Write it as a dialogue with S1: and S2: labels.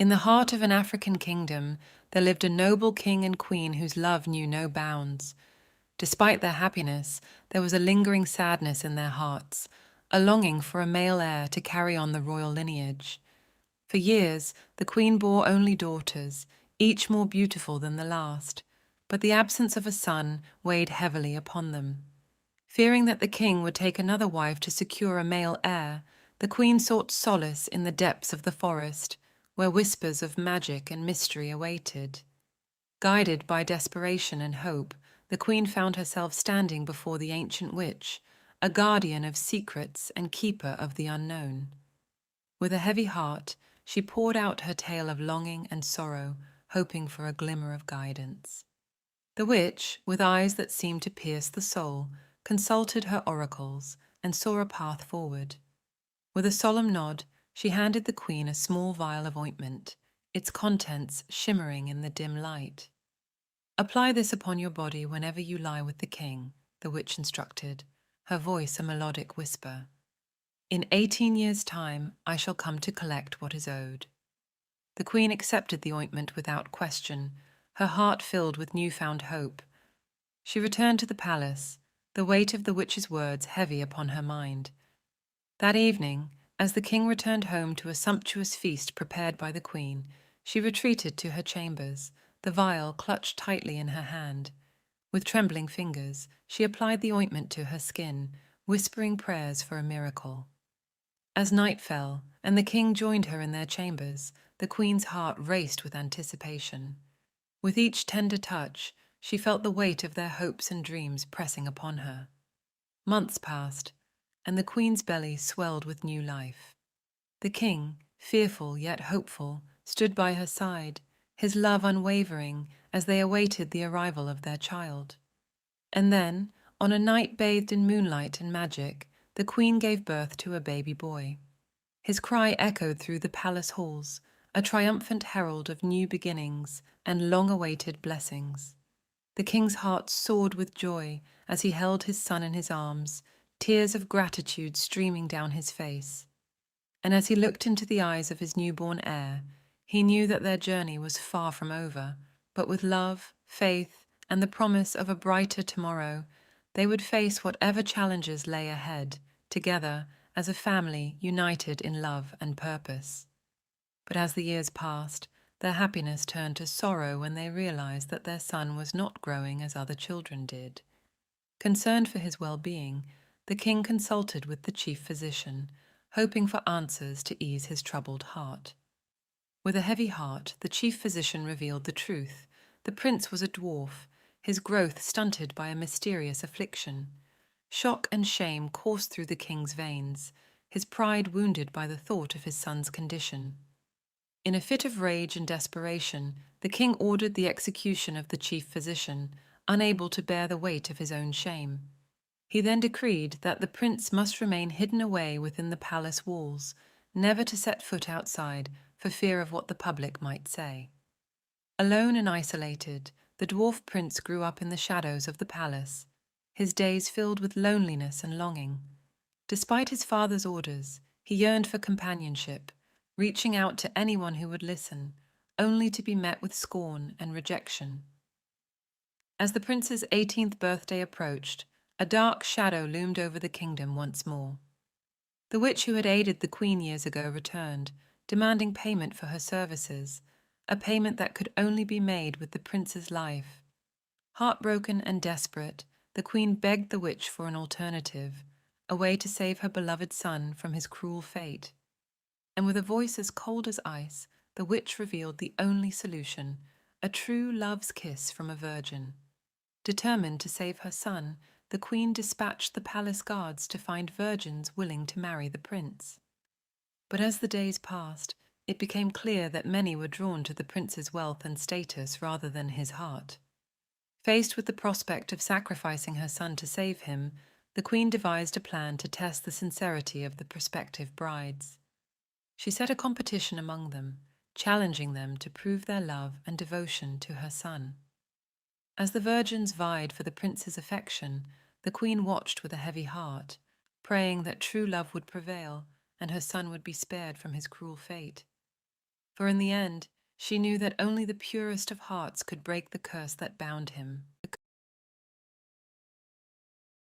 S1: In the heart of an African kingdom, there lived a noble king and queen whose love knew no bounds. Despite their happiness, there was a lingering sadness in their hearts, a longing for a male heir to carry on the royal lineage. For years, the queen bore only daughters, each more beautiful than the last, but the absence of a son weighed heavily upon them. Fearing that the king would take another wife to secure a male heir, the queen sought solace in the depths of the forest, where whispers of magic and mystery awaited. Guided by desperation and hope, the queen found herself standing before the ancient witch, a guardian of secrets and keeper of the unknown. With a heavy heart, she poured out her tale of longing and sorrow, hoping for a glimmer of guidance. The witch, with eyes that seemed to pierce the soul, consulted her oracles and saw a path forward. With a solemn nod, she handed the queen a small vial of ointment, its contents shimmering in the dim light. "Apply this upon your body whenever you lie with the king," the witch instructed, her voice a melodic whisper. "In 18 years' time, I shall come to collect what is owed." The queen accepted the ointment without question, her heart filled with newfound hope. She returned to the palace, the weight of the witch's words heavy upon her mind. That evening, as the king returned home to a sumptuous feast prepared by the queen, she retreated to her chambers, the vial clutched tightly in her hand. With trembling fingers, she applied the ointment to her skin, whispering prayers for a miracle. As night fell, and the king joined her in their chambers, the queen's heart raced with anticipation. With each tender touch, she felt the weight of their hopes and dreams pressing upon her. Months passed, and the queen's belly swelled with new life. The king, fearful yet hopeful, stood by her side, his love unwavering as they awaited the arrival of their child. And then, on a night bathed in moonlight and magic, the queen gave birth to a baby boy. His cry echoed through the palace halls, a triumphant herald of new beginnings and long-awaited blessings. The king's heart soared with joy as he held his son in his arms, tears of gratitude streaming down his face. And as he looked into the eyes of his newborn heir, he knew that their journey was far from over, but with love, faith, and the promise of a brighter tomorrow, they would face whatever challenges lay ahead, together as a family united in love and purpose. But as the years passed, their happiness turned to sorrow when they realized that their son was not growing as other children did. Concerned for his well-being, the king consulted with the chief physician, hoping for answers to ease his troubled heart. With a heavy heart, the chief physician revealed the truth. The prince was a dwarf, his growth stunted by a mysterious affliction. Shock and shame coursed through the king's veins, his pride wounded by the thought of his son's condition. In a fit of rage and desperation, the king ordered the execution of the chief physician, unable to bear the weight of his own shame. He then decreed that the prince must remain hidden away within the palace walls, never to set foot outside for fear of what the public might say. Alone and isolated, the dwarf prince grew up in the shadows of the palace, his days filled with loneliness and longing. Despite his father's orders, he yearned for companionship, reaching out to anyone who would listen, only to be met with scorn and rejection. As the prince's 18th birthday approached, a dark shadow loomed over the kingdom once more. The witch who had aided the queen years ago returned, demanding payment for her services, a payment that could only be made with the prince's life. Heartbroken and desperate, the queen begged the witch for an alternative, a way to save her beloved son from his cruel fate. And with a voice as cold as ice, the witch revealed the only solution, a true love's kiss from a virgin. Determined to save her son, the queen dispatched the palace guards to find virgins willing to marry the prince. But as the days passed, it became clear that many were drawn to the prince's wealth and status rather than his heart. Faced with the prospect of sacrificing her son to save him, the queen devised a plan to test the sincerity of the prospective brides. She set a competition among them, challenging them to prove their love and devotion to her son. As the virgins vied for the prince's affection, the queen watched with a heavy heart, praying that true love would prevail and her son would be spared from his cruel fate. for in the end she knew that only the purest of hearts could break the curse that bound him.